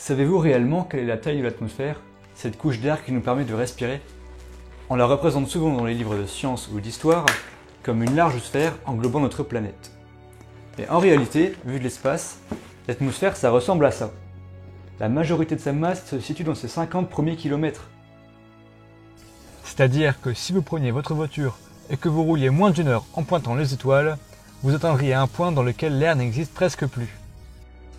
Savez-vous réellement quelle est la taille de l'atmosphère, cette couche d'air qui nous permet de respirer? On la représente souvent dans les livres de sciences ou d'histoire comme une large sphère englobant notre planète. Mais en réalité, vu de l'espace, l'atmosphère ça ressemble à ça. La majorité de sa masse se situe dans ses 50 premiers kilomètres. C'est-à-dire que si vous preniez votre voiture et que vous rouliez moins d'une heure en pointant les étoiles, vous atteindriez un point dans lequel l'air n'existe presque plus.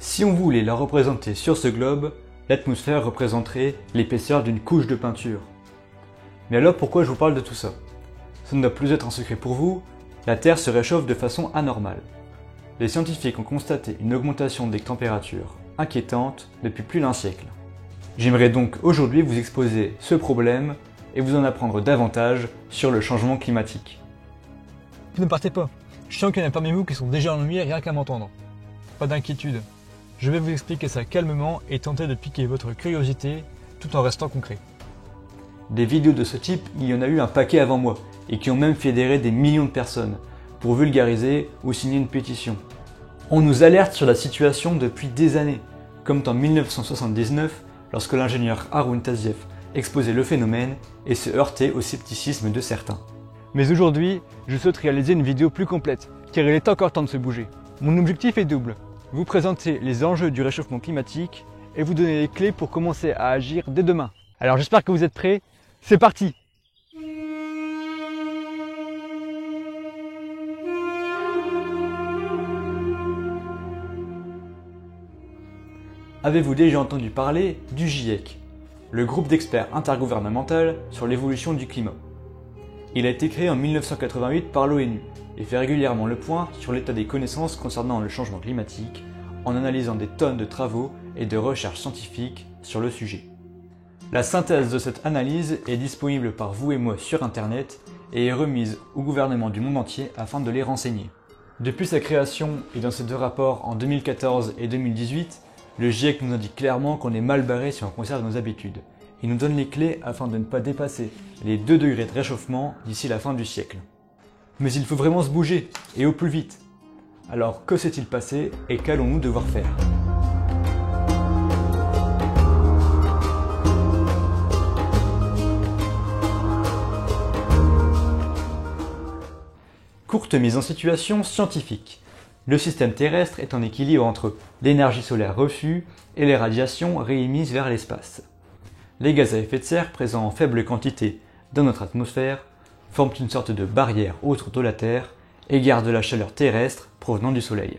Si on voulait la représenter sur ce globe, l'atmosphère représenterait l'épaisseur d'une couche de peinture. Mais alors pourquoi je vous parle de tout ça? Ça ne doit plus être un secret pour vous, la Terre se réchauffe de façon anormale. Les scientifiques ont constaté une augmentation des températures inquiétante depuis plus d'un siècle. J'aimerais donc aujourd'hui vous exposer ce problème et vous en apprendre davantage sur le changement climatique. Ne partez pas, je sens qu'il y en a parmi vous qui sont déjà ennuyés rien qu'à m'entendre. Pas d'inquiétude, je vais vous expliquer ça calmement et tenter de piquer votre curiosité tout en restant concret. Des vidéos de ce type, il y en a eu un paquet avant moi, et qui ont même fédéré des millions de personnes, pour vulgariser ou signer une pétition. On nous alerte sur la situation depuis des années, comme en 1979, lorsque l'ingénieur Haroun Tazieff exposait le phénomène et se heurtait au scepticisme de certains. Mais aujourd'hui, je souhaite réaliser une vidéo plus complète, car il est encore temps de se bouger. Mon objectif est double, vous présenter les enjeux du réchauffement climatique et vous donner les clés pour commencer à agir dès demain. Alors j'espère que vous êtes prêts, c'est parti! Avez-vous déjà entendu parler du GIEC, le groupe d'experts intergouvernemental sur l'évolution du climat? Il a été créé en 1988 par l'ONU et fait régulièrement le point sur l'état des connaissances concernant le changement climatique en analysant des tonnes de travaux et de recherches scientifiques sur le sujet. La synthèse de cette analyse est disponible par vous et moi sur internet et est remise au gouvernement du monde entier afin de les renseigner. Depuis sa création et dans ses deux rapports en 2014 et 2018, le GIEC nous indique clairement qu'on est mal barré si on conserve nos habitudes. Il nous donne les clés afin de ne pas dépasser les 2 degrés de réchauffement d'ici la fin du siècle. Mais il faut vraiment se bouger, et au plus vite. Alors que s'est-il passé et qu'allons-nous devoir faire? Courte mise en situation scientifique. Le système terrestre est en équilibre entre l'énergie solaire reçue et les radiations réémises vers l'espace. Les gaz à effet de serre présents en faible quantité dans notre atmosphère forment une sorte de barrière autour de la Terre et gardent la chaleur terrestre provenant du Soleil.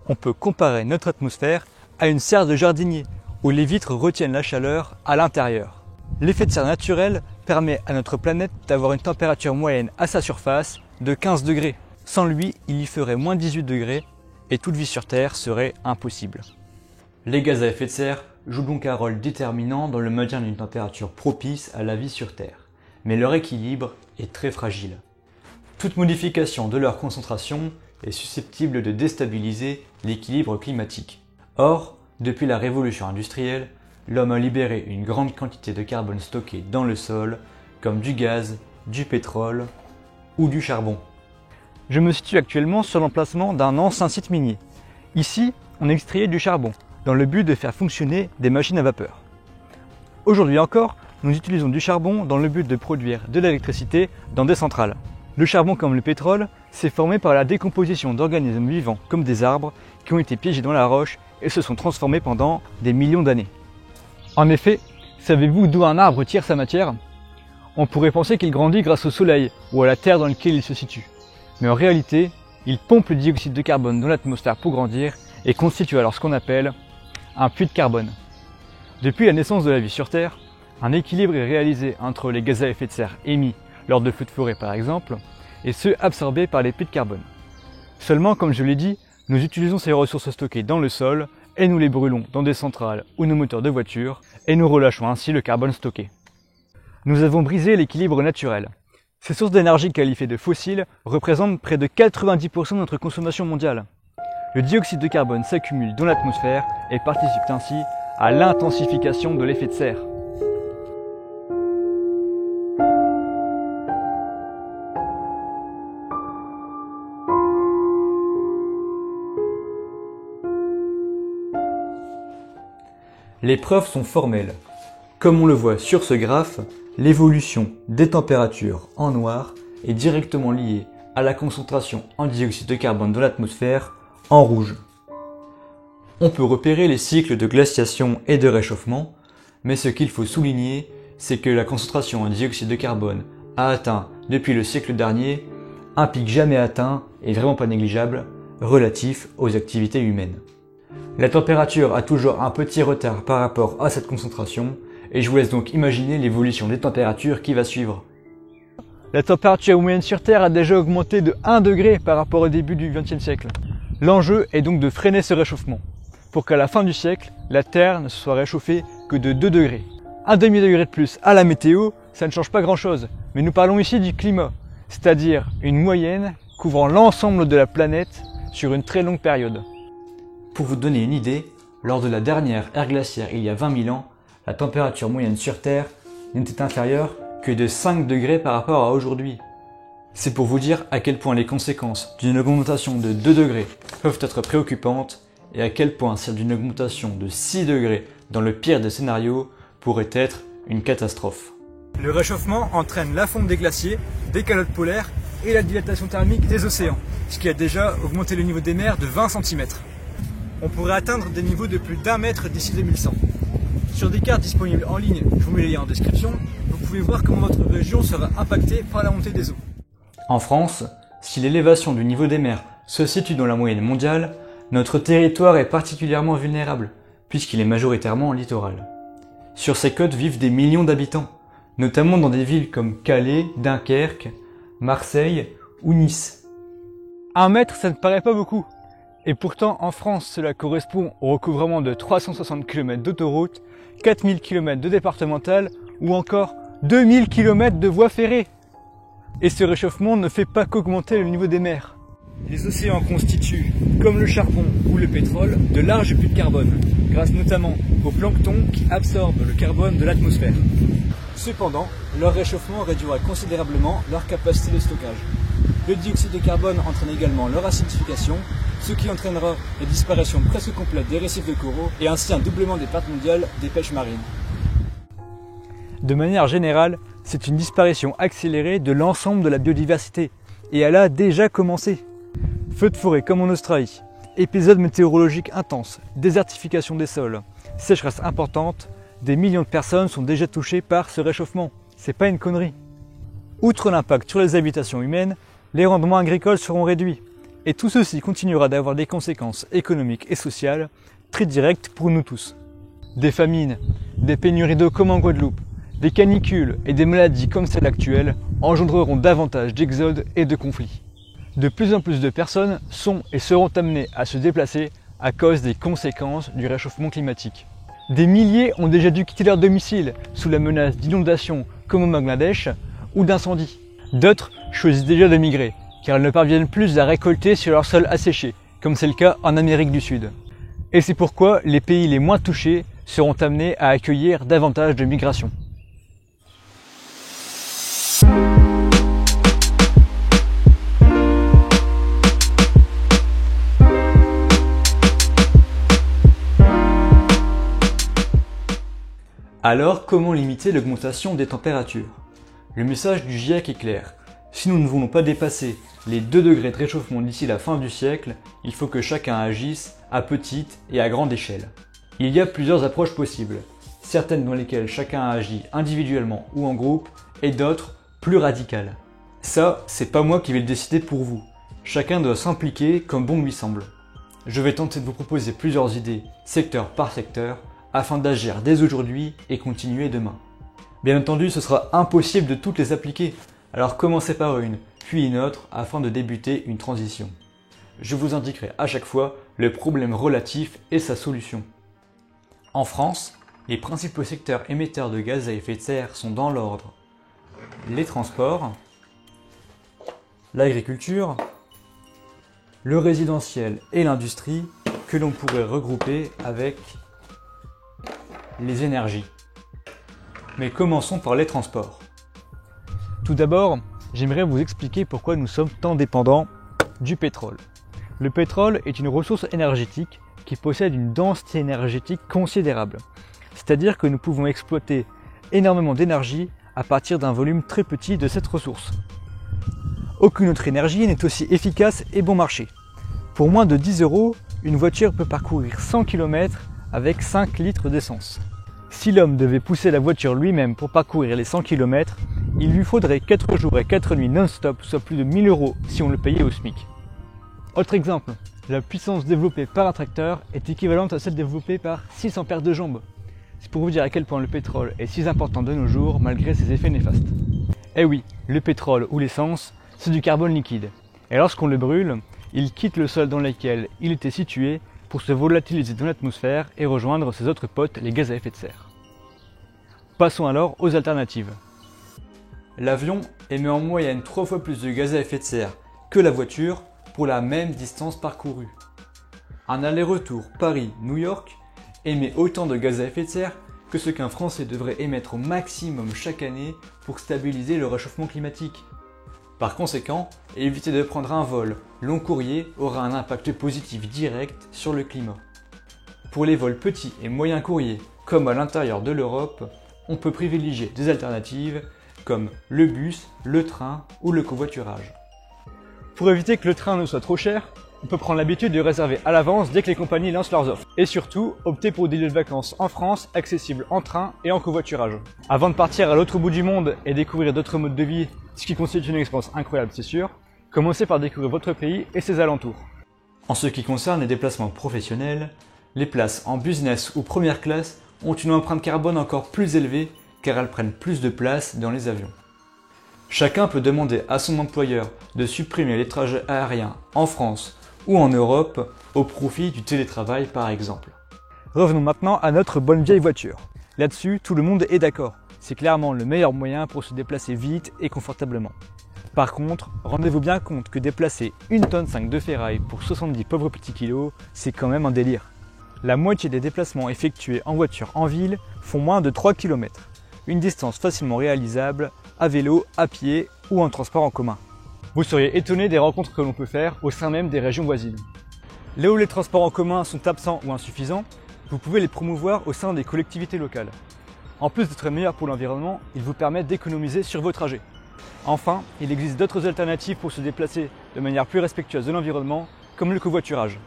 On peut comparer notre atmosphère à une serre de jardinier où les vitres retiennent la chaleur à l'intérieur. L'effet de serre naturel permet à notre planète d'avoir une température moyenne à sa surface de 15 degrés. Sans lui, il y ferait moins 18 degrés et toute vie sur Terre serait impossible. Les gaz à effet de serre jouent donc un rôle déterminant dans le maintien d'une température propice à la vie sur Terre, mais leur équilibre est très fragile. Toute modification de leur concentration est susceptible de déstabiliser l'équilibre climatique. Or, depuis la révolution industrielle, l'homme a libéré une grande quantité de carbone stocké dans le sol, comme du gaz, du pétrole ou du charbon. Je me situe actuellement sur l'emplacement d'un ancien site minier. Ici, on extrayait du charbon, dans le but de faire fonctionner des machines à vapeur. Aujourd'hui encore, nous utilisons du charbon dans le but de produire de l'électricité dans des centrales. Le charbon, comme le pétrole, s'est formé par la décomposition d'organismes vivants comme des arbres qui ont été piégés dans la roche et se sont transformés pendant des millions d'années. En effet, savez-vous d'où un arbre tire sa matière? On pourrait penser qu'il grandit grâce au soleil ou à la terre dans laquelle il se situe. Mais en réalité, il pompe le dioxyde de carbone dans l'atmosphère pour grandir et constitue alors ce qu'on appelle un puits de carbone. Depuis la naissance de la vie sur Terre, un équilibre est réalisé entre les gaz à effet de serre émis lors de feux de forêt par exemple, et ceux absorbés par les puits de carbone. Seulement, comme je l'ai dit, nous utilisons ces ressources stockées dans le sol et nous les brûlons dans des centrales ou nos moteurs de voiture et nous relâchons ainsi le carbone stocké. Nous avons brisé l'équilibre naturel. Ces sources d'énergie qualifiées de fossiles représentent près de 90% de notre consommation mondiale. Le dioxyde de carbone s'accumule dans l'atmosphère et participe ainsi à l'intensification de l'effet de serre. Les preuves sont formelles. Comme on le voit sur ce graphe, l'évolution des températures en noir est directement liée à la concentration en dioxyde de carbone dans l'atmosphère en rouge. On peut repérer les cycles de glaciation et de réchauffement, mais ce qu'il faut souligner, c'est que la concentration en dioxyde de carbone a atteint depuis le siècle dernier un pic jamais atteint et vraiment pas négligeable relatif aux activités humaines. La température a toujours un petit retard par rapport à cette concentration et je vous laisse donc imaginer l'évolution des températures qui va suivre. La température moyenne sur Terre a déjà augmenté de 1 degré par rapport au début du XXe siècle. L'enjeu est donc de freiner ce réchauffement, pour qu'à la fin du siècle, la Terre ne se soit réchauffée que de 2 degrés. Un demi-degré de plus à la météo, ça ne change pas grand-chose, mais nous parlons ici du climat, c'est-à-dire une moyenne couvrant l'ensemble de la planète sur une très longue période. Pour vous donner une idée, lors de la dernière ère glaciaire il y a 20 000 ans, la température moyenne sur Terre n'était inférieure que de 5 degrés par rapport à aujourd'hui. C'est pour vous dire à quel point les conséquences d'une augmentation de 2 degrés peuvent être préoccupantes et à quel point celle d'une augmentation de 6 degrés dans le pire des scénarios pourrait être une catastrophe. Le réchauffement entraîne la fonte des glaciers, des calottes polaires et la dilatation thermique des océans, ce qui a déjà augmenté le niveau des mers de 20 cm. On pourrait atteindre des niveaux de plus d'1 mètre d'ici 2100. Sur des cartes disponibles en ligne, je vous mets les liens en description, vous pouvez voir comment votre région sera impactée par la montée des eaux. En France, si l'élévation du niveau des mers se situe dans la moyenne mondiale, notre territoire est particulièrement vulnérable, puisqu'il est majoritairement en littoral. Sur ces côtes vivent des millions d'habitants, notamment dans des villes comme Calais, Dunkerque, Marseille ou Nice. 1 mètre, ça ne paraît pas beaucoup. Et pourtant, en France, cela correspond au recouvrement de 360 km d'autoroutes, 4000 km de départementales ou encore 2000 km de voies ferrées. Et ce réchauffement ne fait pas qu'augmenter le niveau des mers. Les océans constituent, comme le charbon ou le pétrole, de larges puits de carbone, grâce notamment au plancton qui absorbe le carbone de l'atmosphère. Cependant, leur réchauffement réduira considérablement leur capacité de stockage. Le dioxyde de carbone entraîne également leur acidification, ce qui entraînera la disparition presque complète des récifs de coraux et ainsi un doublement des pertes mondiales des pêches marines. De manière générale, c'est une disparition accélérée de l'ensemble de la biodiversité, et elle a déjà commencé. Feux de forêt comme en Australie, épisodes météorologiques intenses, désertification des sols, sécheresse importante, des millions de personnes sont déjà touchées par ce réchauffement. C'est pas une connerie. Outre l'impact sur les habitations humaines, les rendements agricoles seront réduits. Et tout ceci continuera d'avoir des conséquences économiques et sociales très directes pour nous tous. Des famines, des pénuries d'eau comme en Guadeloupe, des canicules et des maladies comme celle actuelle engendreront davantage d'exodes et de conflits. De plus en plus de personnes sont et seront amenées à se déplacer à cause des conséquences du réchauffement climatique. Des milliers ont déjà dû quitter leur domicile sous la menace d'inondations comme au Bangladesh ou d'incendies. D'autres choisissent déjà de migrer car elles ne parviennent plus à récolter sur leur sol asséché, comme c'est le cas en Amérique du Sud. Et c'est pourquoi les pays les moins touchés seront amenés à accueillir davantage de migrations. Alors, comment limiter l'augmentation des températures? Le message du GIEC est clair. Si nous ne voulons pas dépasser les 2 degrés de réchauffement d'ici la fin du siècle, il faut que chacun agisse à petite et à grande échelle. Il y a plusieurs approches possibles, certaines dans lesquelles chacun agit individuellement ou en groupe, et d'autres plus radicales. Ça, c'est pas moi qui vais le décider pour vous. Chacun doit s'impliquer comme bon lui semble. Je vais tenter de vous proposer plusieurs idées, secteur par secteur, afin d'agir dès aujourd'hui et continuer demain. Bien entendu, ce sera impossible de toutes les appliquer, alors commencez par une, puis une autre, afin de débuter une transition. Je vous indiquerai à chaque fois le problème relatif et sa solution. En France, les principaux secteurs émetteurs de gaz à effet de serre sont dans l'ordre: les transports, l'agriculture, le résidentiel et l'industrie, que l'on pourrait regrouper avec les énergies. Mais commençons par les transports. Tout d'abord, j'aimerais vous expliquer pourquoi nous sommes tant dépendants du pétrole. Le pétrole est une ressource énergétique qui possède une densité énergétique considérable. C'est-à-dire que nous pouvons exploiter énormément d'énergie à partir d'un volume très petit de cette ressource. Aucune autre énergie n'est aussi efficace et bon marché. Pour moins de 10 €, une voiture peut parcourir 100 km avec 5 litres d'essence. Si l'homme devait pousser la voiture lui-même pour parcourir les 100 km, il lui faudrait 4 jours et 4 nuits non-stop, soit plus de 1000 € si on le payait au SMIC. Autre exemple, la puissance développée par un tracteur est équivalente à celle développée par 600 paires de jambes. C'est pour vous dire à quel point le pétrole est si important de nos jours malgré ses effets néfastes. Eh oui, le pétrole ou l'essence, c'est du carbone liquide. Et lorsqu'on le brûle, il quitte le sol dans lequel il était situé pour se volatiliser dans l'atmosphère et rejoindre ses autres potes, les gaz à effet de serre. Passons alors aux alternatives. L'avion émet en moyenne 3 fois plus de gaz à effet de serre que la voiture pour la même distance parcourue. Un aller-retour Paris-New York émet autant de gaz à effet de serre que ce qu'un Français devrait émettre au maximum chaque année pour stabiliser le réchauffement climatique. Par conséquent, éviter de prendre un vol long courrier aura un impact positif direct sur le climat. Pour les vols petits et moyens courriers, comme à l'intérieur de l'Europe, on peut privilégier des alternatives comme le bus, le train ou le covoiturage. Pour éviter que le train ne soit trop cher, on peut prendre l'habitude de réserver à l'avance dès que les compagnies lancent leurs offres. Et surtout, opter pour des lieux de vacances en France accessibles en train et en covoiturage. Avant de partir à l'autre bout du monde et découvrir d'autres modes de vie, ce qui constitue une expérience incroyable c'est sûr, commencez par découvrir votre pays et ses alentours. En ce qui concerne les déplacements professionnels, les places en business ou première classe ont une empreinte carbone encore plus élevée car elles prennent plus de place dans les avions. Chacun peut demander à son employeur de supprimer les trajets aériens en France ou en Europe au profit du télétravail par exemple. Revenons maintenant à notre bonne vieille voiture. Là-dessus, tout le monde est d'accord. C'est clairement le meilleur moyen pour se déplacer vite et confortablement. Par contre, rendez-vous bien compte que déplacer 1,5 tonne de ferraille pour 70 pauvres petits kilos, c'est quand même un délire. La moitié des déplacements effectués en voiture en ville font moins de 3 km. Une distance facilement réalisable à vélo, à pied ou en transport en commun. Vous seriez étonné des rencontres que l'on peut faire au sein même des régions voisines. Là où les transports en commun sont absents ou insuffisants, vous pouvez les promouvoir au sein des collectivités locales. En plus d'être meilleurs pour l'environnement, ils vous permettent d'économiser sur vos trajets. Enfin, il existe d'autres alternatives pour se déplacer de manière plus respectueuse de l'environnement, comme le covoiturage.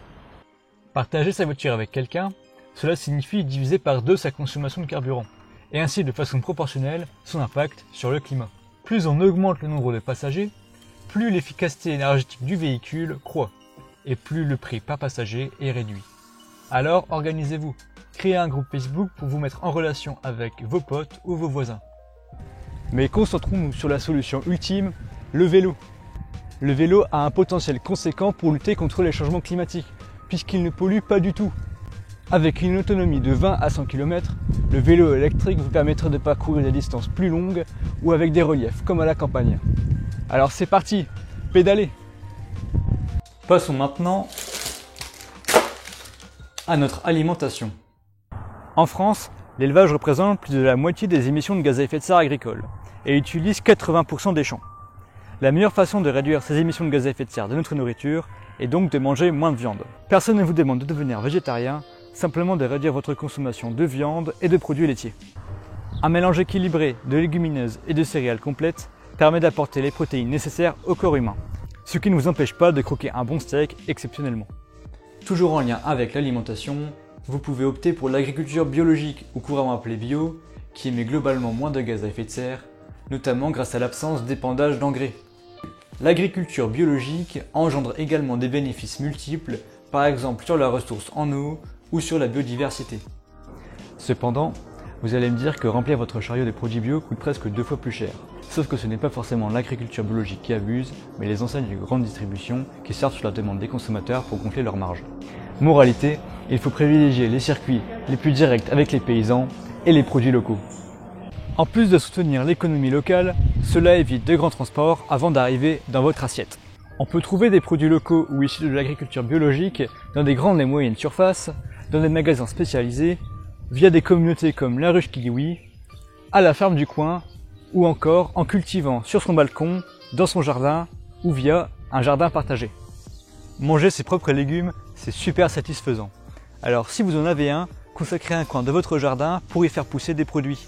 Partager sa voiture avec quelqu'un, cela signifie diviser par 2 sa consommation de carburant, et ainsi de façon proportionnelle son impact sur le climat. Plus on augmente le nombre de passagers, plus l'efficacité énergétique du véhicule croît, et plus le prix par passager est réduit. Alors organisez-vous, créez un groupe Facebook pour vous mettre en relation avec vos potes ou vos voisins. Mais concentrons-nous sur la solution ultime, le vélo. Le vélo a un potentiel conséquent pour lutter contre les changements climatiques, puisqu'il ne pollue pas du tout. Avec une autonomie de 20 à 100 km, le vélo électrique vous permettra de parcourir des distances plus longues ou avec des reliefs comme à la campagne. Alors c'est parti, pédalez! Passons maintenant à notre alimentation. En France, l'élevage représente plus de la moitié des émissions de gaz à effet de serre agricoles et utilise 80% des champs. La meilleure façon de réduire ces émissions de gaz à effet de serre de notre nourriture est donc de manger moins de viande. Personne ne vous demande de devenir végétarien, simplement de réduire votre consommation de viande et de produits laitiers. Un mélange équilibré de légumineuses et de céréales complètes permet d'apporter les protéines nécessaires au corps humain, ce qui ne vous empêche pas de croquer un bon steak exceptionnellement. Toujours en lien avec l'alimentation, vous pouvez opter pour l'agriculture biologique ou couramment appelée bio, qui émet globalement moins de gaz à effet de serre, notamment grâce à l'absence d'épandage d'engrais. L'agriculture biologique engendre également des bénéfices multiples, par exemple sur la ressource en eau ou sur la biodiversité. Cependant, vous allez me dire que remplir votre chariot de produits bio coûte presque 2 fois plus cher. Sauf que ce n'est pas forcément l'agriculture biologique qui abuse, mais les enseignes de grande distribution qui sortent sur la demande des consommateurs pour gonfler leurs marges. Moralité, il faut privilégier les circuits les plus directs avec les paysans et les produits locaux. En plus de soutenir l'économie locale, cela évite de grands transports avant d'arriver dans votre assiette. On peut trouver des produits locaux ou issus de l'agriculture biologique dans des grandes et moyennes surfaces, dans des magasins spécialisés, via des communautés comme la ruche Kiwi, à la ferme du coin, ou encore en cultivant sur son balcon, dans son jardin, ou via un jardin partagé. Manger ses propres légumes, c'est super satisfaisant. Alors si vous en avez un, consacrer un coin de votre jardin pour y faire pousser des produits.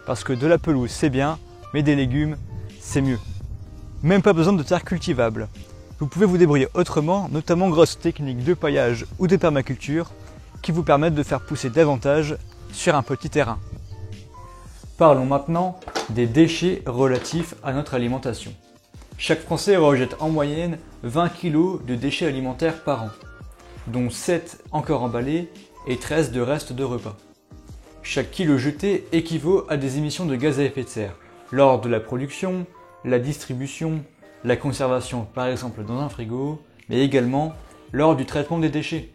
Parce que de la pelouse c'est bien, mais des légumes c'est mieux. Même pas besoin de terre cultivable. Vous pouvez vous débrouiller autrement, notamment grâce aux techniques de paillage ou de permaculture qui vous permettent de faire pousser davantage sur un petit terrain. Parlons maintenant des déchets relatifs à notre alimentation. Chaque Français rejette en moyenne 20 kg de déchets alimentaires par an, dont 7 encore emballés et 13 de restes de repas. Chaque kilo jeté équivaut à des émissions de gaz à effet de serre lors de la production, la distribution, la conservation par exemple dans un frigo, mais également lors du traitement des déchets.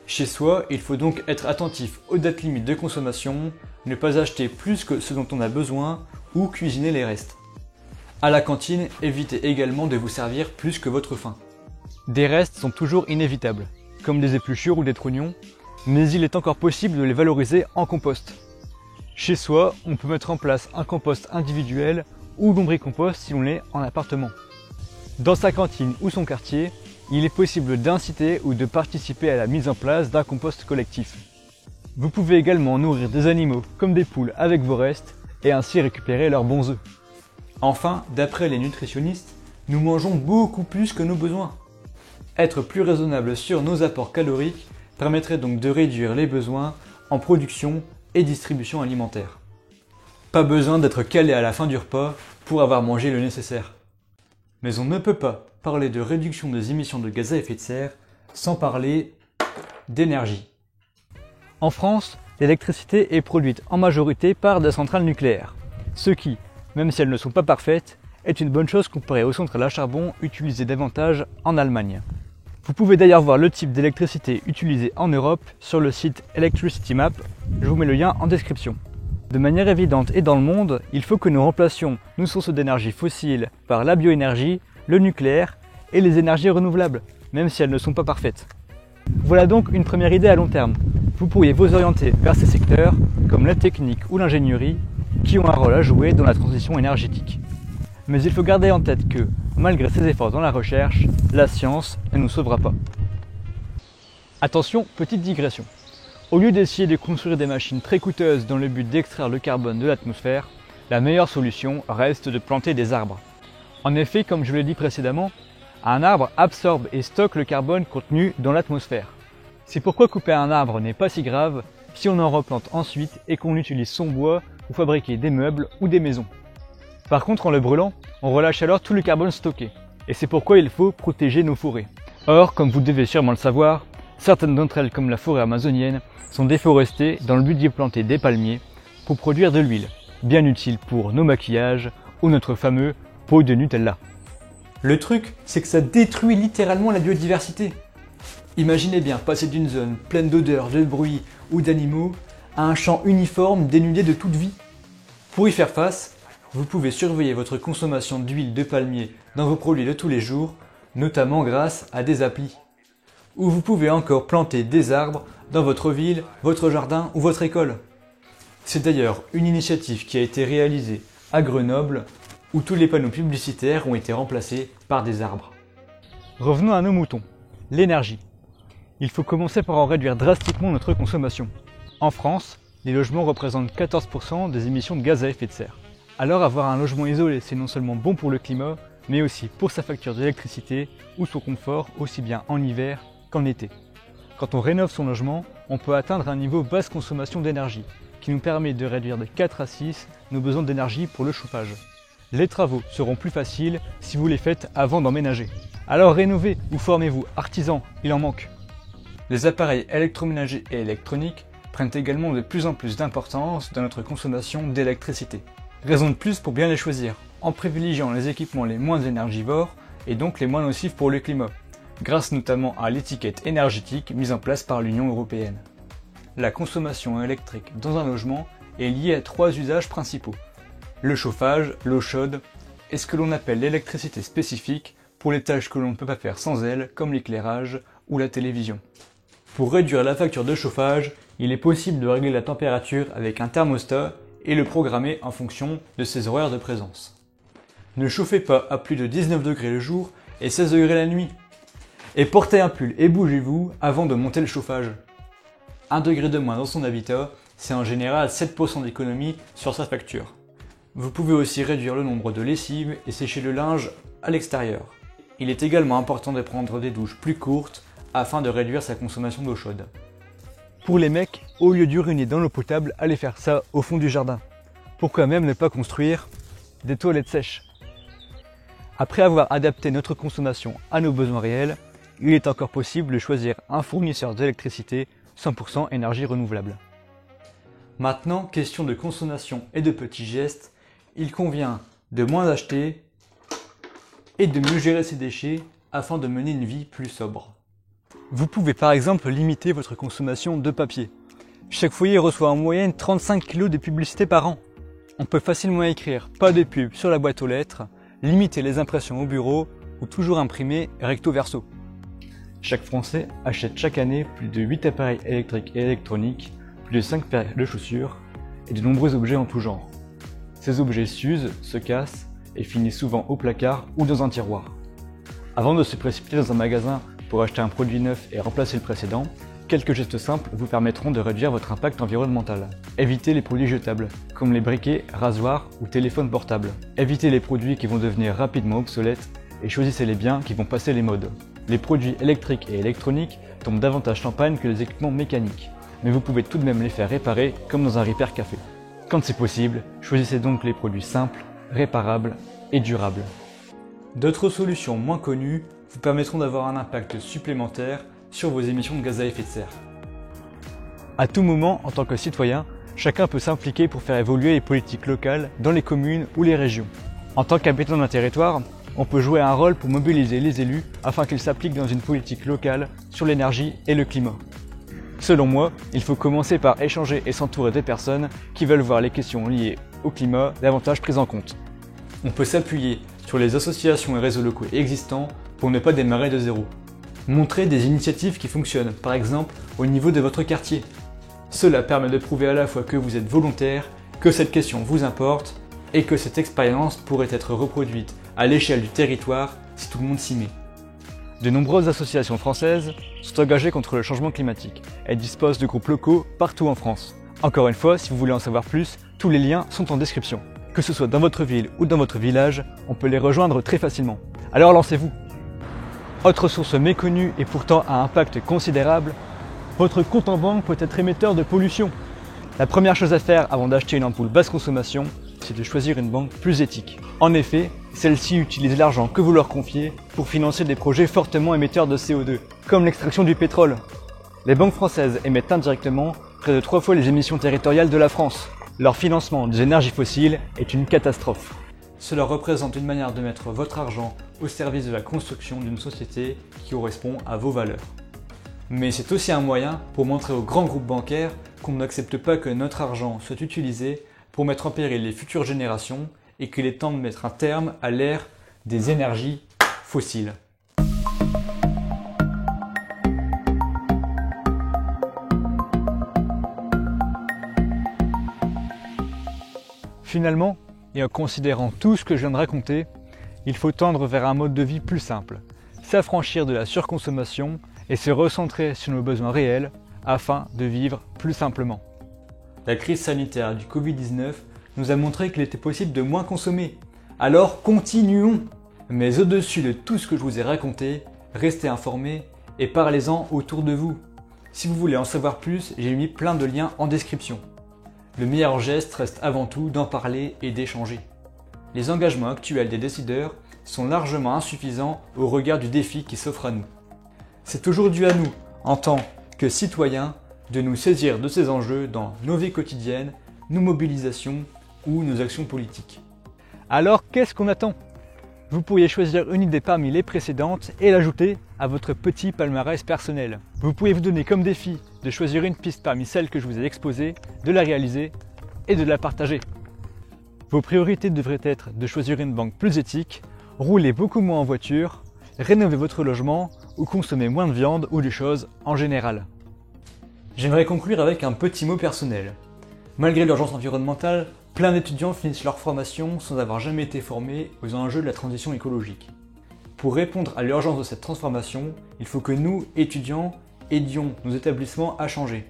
Chez soi, il faut donc être attentif aux dates limites de consommation, ne pas acheter plus que ce dont on a besoin ou cuisiner les restes. À la cantine, évitez également de vous servir plus que votre faim. Des restes sont toujours inévitables, comme des épluchures ou des trognons, mais il est encore possible de les valoriser en compost. Chez soi, on peut mettre en place un compost individuel ou lombricompost si l'on est en appartement. Dans sa cantine ou son quartier, il est possible d'inciter ou de participer à la mise en place d'un compost collectif. Vous pouvez également nourrir des animaux comme des poules avec vos restes et ainsi récupérer leurs bons œufs. Enfin, d'après les nutritionnistes, nous mangeons beaucoup plus que nos besoins. Être plus raisonnable sur nos apports caloriques permettrait donc de réduire les besoins en production et distribution alimentaire. Pas besoin d'être calé à la fin du repas pour avoir mangé le nécessaire. Mais on ne peut pas parler de réduction des émissions de gaz à effet de serre sans parler d'énergie. En France, l'électricité est produite en majorité par des centrales nucléaires, ce qui, même si elles ne sont pas parfaites, est une bonne chose comparée aux centrales à charbon utilisées davantage en Allemagne. Vous pouvez d'ailleurs voir le type d'électricité utilisée en Europe sur le site Electricity Map, je vous mets le lien en description. De manière évidente et dans le monde, il faut que nous remplacions nos sources d'énergie fossiles par la bioénergie, le nucléaire et les énergies renouvelables, même si elles ne sont pas parfaites. Voilà donc une première idée à long terme. Vous pourriez vous orienter vers ces secteurs, comme la technique ou l'ingénierie, qui ont un rôle à jouer dans la transition énergétique. Mais il faut garder en tête que, malgré ces efforts dans la recherche, la science ne nous sauvera pas. Attention, petite digression. Au lieu d'essayer de construire des machines très coûteuses dans le but d'extraire le carbone de l'atmosphère, la meilleure solution reste de planter des arbres. En effet, comme je l'ai dit précédemment, un arbre absorbe et stocke le carbone contenu dans l'atmosphère. C'est pourquoi couper un arbre n'est pas si grave si on en replante ensuite et qu'on utilise son bois pour fabriquer des meubles ou des maisons. Par contre, en le brûlant, on relâche alors tout le carbone stocké. Et c'est pourquoi il faut protéger nos forêts. Or, comme vous devez sûrement le savoir, certaines d'entre elles, comme la forêt amazonienne, sont déforestées dans le but d'y planter des palmiers pour produire de l'huile, bien utile pour nos maquillages ou notre fameux pot de Nutella. Le truc, c'est que ça détruit littéralement la biodiversité. Imaginez bien passer d'une zone pleine d'odeurs, de bruit ou d'animaux à un champ uniforme dénudé de toute vie. Pour y faire face, vous pouvez surveiller votre consommation d'huile de palmier dans vos produits de tous les jours, notamment grâce à des applis. Ou vous pouvez encore planter des arbres dans votre ville, votre jardin ou votre école. C'est d'ailleurs une initiative qui a été réalisée à Grenoble, où tous les panneaux publicitaires ont été remplacés par des arbres. Revenons à nos moutons. L'énergie. Il faut commencer par en réduire drastiquement notre consommation. En France, les logements représentent 14% des émissions de gaz à effet de serre. Alors avoir un logement isolé, c'est non seulement bon pour le climat, mais aussi pour sa facture d'électricité ou son confort, aussi bien en hiver qu'en été. Quand on rénove son logement, on peut atteindre un niveau basse consommation d'énergie, qui nous permet de réduire de 4 à 6 nos besoins d'énergie pour le chauffage. Les travaux seront plus faciles si vous les faites avant d'emménager. Alors rénovez ou formez-vous artisan, il en manque. Les appareils électroménagers et électroniques prennent également de plus en plus d'importance dans notre consommation d'électricité. Raison de plus pour bien les choisir, en privilégiant les équipements les moins énergivores et donc les moins nocifs pour le climat, grâce notamment à l'étiquette énergétique mise en place par l'Union européenne. La consommation électrique dans un logement est liée à 3 usages principaux. Le chauffage, l'eau chaude et ce que l'on appelle l'électricité spécifique pour les tâches que l'on ne peut pas faire sans elle, comme l'éclairage ou la télévision. Pour réduire la facture de chauffage, il est possible de régler la température avec un thermostat et le programmer en fonction de ses horaires de présence. Ne chauffez pas à plus de 19 degrés le jour et 16 degrés la nuit. Et portez un pull et bougez-vous avant de monter le chauffage. 1 degré de moins dans son habitat, c'est en général 7% d'économie sur sa facture. Vous pouvez aussi réduire le nombre de lessives et sécher le linge à l'extérieur. Il est également important de prendre des douches plus courtes afin de réduire sa consommation d'eau chaude. Pour les mecs, au lieu d'uriner dans l'eau potable, allez faire ça au fond du jardin. Pourquoi même ne pas construire des toilettes sèches? Après avoir adapté notre consommation à nos besoins réels, il est encore possible de choisir un fournisseur d'électricité 100% énergie renouvelable. Maintenant, question de consommation et de petits gestes, il convient de moins acheter et de mieux gérer ses déchets afin de mener une vie plus sobre. Vous pouvez par exemple limiter votre consommation de papier. Chaque foyer reçoit en moyenne 35 kg de publicité par an. On peut facilement écrire « pas de pub » sur la boîte aux lettres, limiter les impressions au bureau ou toujours imprimer recto verso. Chaque Français achète chaque année plus de 8 appareils électriques et électroniques, plus de 5 paires de chaussures et de nombreux objets en tout genre. Ces objets s'usent, se cassent et finissent souvent au placard ou dans un tiroir. Avant de se précipiter dans un magasin pour acheter un produit neuf et remplacer le précédent, quelques gestes simples vous permettront de réduire votre impact environnemental. Évitez les produits jetables, comme les briquets, rasoirs ou téléphones portables. Évitez les produits qui vont devenir rapidement obsolètes et choisissez les biens qui vont passer les modes. Les produits électriques et électroniques tombent davantage champagne que les équipements mécaniques, mais vous pouvez tout de même les faire réparer comme dans un repair café. Quand c'est possible, choisissez donc les produits simples, réparables et durables. D'autres solutions moins connues vous permettront d'avoir un impact supplémentaire sur vos émissions de gaz à effet de serre. À tout moment, en tant que citoyen, chacun peut s'impliquer pour faire évoluer les politiques locales dans les communes ou les régions. En tant qu'habitant d'un territoire, on peut jouer un rôle pour mobiliser les élus afin qu'ils s'appliquent dans une politique locale sur l'énergie et le climat. Selon moi, il faut commencer par échanger et s'entourer des personnes qui veulent voir les questions liées au climat davantage prises en compte. On peut s'appuyer sur les associations et réseaux locaux existants pour ne pas démarrer de zéro. Montrez des initiatives qui fonctionnent, par exemple au niveau de votre quartier. Cela permet de prouver à la fois que vous êtes volontaire, que cette question vous importe et que cette expérience pourrait être reproduite à l'échelle du territoire si tout le monde s'y met. De nombreuses associations françaises sont engagées contre le changement climatique et disposent de groupes locaux partout en France. Encore une fois, si vous voulez en savoir plus, tous les liens sont en description. Que ce soit dans votre ville ou dans votre village, on peut les rejoindre très facilement. Alors lancez-vous! Autre source méconnue et pourtant à impact considérable, votre compte en banque peut être émetteur de pollution. La première chose à faire avant d'acheter une ampoule basse consommation, c'est de choisir une banque plus éthique. En effet, celle-ci utilise l'argent que vous leur confiez pour financer des projets fortement émetteurs de CO2, comme l'extraction du pétrole. Les banques françaises émettent indirectement près de 3 fois les émissions territoriales de la France. Leur financement des énergies fossiles est une catastrophe. Cela représente une manière de mettre votre argent au service de la construction d'une société qui correspond à vos valeurs. Mais c'est aussi un moyen pour montrer aux grands groupes bancaires qu'on n'accepte pas que notre argent soit utilisé pour mettre en péril les futures générations et qu'il est temps de mettre un terme à l'ère des énergies fossiles. Finalement, et en considérant tout ce que je viens de raconter, il faut tendre vers un mode de vie plus simple, s'affranchir de la surconsommation et se recentrer sur nos besoins réels afin de vivre plus simplement. La crise sanitaire du Covid-19 nous a montré qu'il était possible de moins consommer. Alors continuons! Mais au-dessus de tout ce que je vous ai raconté, restez informés et parlez-en autour de vous. Si vous voulez en savoir plus, j'ai mis plein de liens en description. Le meilleur geste reste avant tout d'en parler et d'échanger. Les engagements actuels des décideurs sont largement insuffisants au regard du défi qui s'offre à nous. C'est aujourd'hui à nous, en tant que citoyens, de nous saisir de ces enjeux dans nos vies quotidiennes, nos mobilisations ou nos actions politiques. Alors qu'est-ce qu'on attend? Vous pourriez choisir une idée parmi les précédentes et l'ajouter à votre petit palmarès personnel. Vous pouvez vous donner comme défi de choisir une piste parmi celles que je vous ai exposées, de la réaliser et de la partager. Vos priorités devraient être de choisir une banque plus éthique, rouler beaucoup moins en voiture, rénover votre logement ou consommer moins de viande ou de choses en général. J'aimerais conclure avec un petit mot personnel. Malgré l'urgence environnementale, plein d'étudiants finissent leur formation sans avoir jamais été formés aux enjeux de la transition écologique. Pour répondre à l'urgence de cette transformation, il faut que nous, étudiants, aidions nos établissements à changer.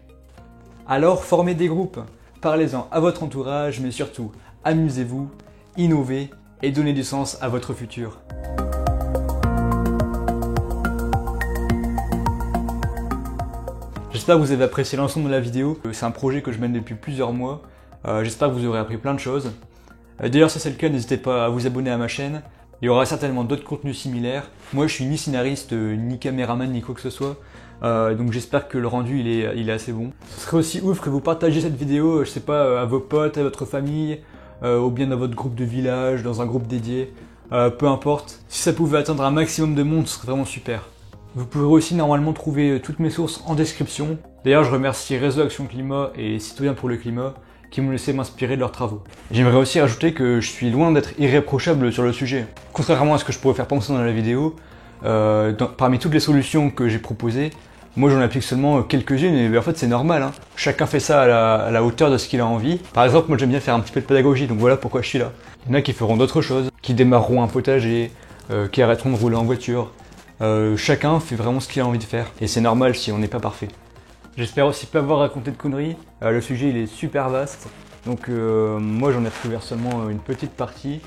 Alors formez des groupes, parlez-en à votre entourage, mais surtout amusez-vous, innovez et donnez du sens à votre futur. J'espère que vous avez apprécié l'ensemble de la vidéo. C'est un projet que je mène depuis plusieurs mois. J'espère que vous aurez appris plein de choses. D'ailleurs, si c'est le cas, n'hésitez pas à vous abonner à ma chaîne. Il y aura certainement d'autres contenus similaires. Moi, je suis ni scénariste, ni caméraman, ni quoi que ce soit. Donc j'espère que le rendu il est assez bon. Ce serait aussi ouf que vous partagiez cette vidéo, je sais pas, à vos potes, à votre famille, ou bien dans votre groupe de village, dans un groupe dédié. Peu importe. Si ça pouvait atteindre un maximum de monde, ce serait vraiment super. Vous pourrez aussi normalement trouver toutes mes sources en description. D'ailleurs, je remercie Réseau Action Climat et Citoyens pour le Climat qui m'ont laissé m'inspirer de leurs travaux. J'aimerais aussi rajouter que je suis loin d'être irréprochable sur le sujet. Contrairement à ce que je pourrais faire penser dans la vidéo, parmi toutes les solutions que j'ai proposées, moi j'en applique seulement quelques-unes et en fait c'est normal. Hein. Chacun fait ça à la hauteur de ce qu'il a envie. Par exemple, moi j'aime bien faire un petit peu de pédagogie, donc voilà pourquoi je suis là. Il y en a qui feront d'autres choses, qui démarreront un potager, qui arrêteront de rouler en voiture. Chacun fait vraiment ce qu'il a envie de faire et c'est normal si on n'est pas parfait. J'espère aussi pas avoir raconté de conneries, le sujet il est super vaste, donc moi j'en ai recouvert seulement une petite partie.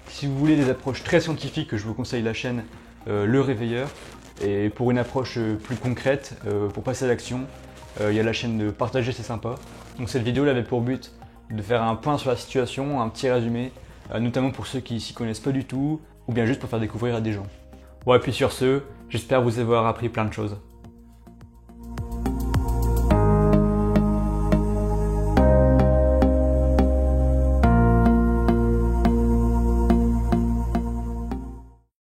Si vous voulez des approches très scientifiques, je vous conseille la chaîne Le Réveilleur, et pour une approche plus concrète, pour passer à l'action, il y a la chaîne de Partager c'est sympa. Donc cette vidéo avait pour but de faire un point sur la situation, un petit résumé, notamment pour ceux qui s'y connaissent pas du tout, ou bien juste pour faire découvrir à des gens. Bon et puis sur ce, j'espère vous avoir appris plein de choses.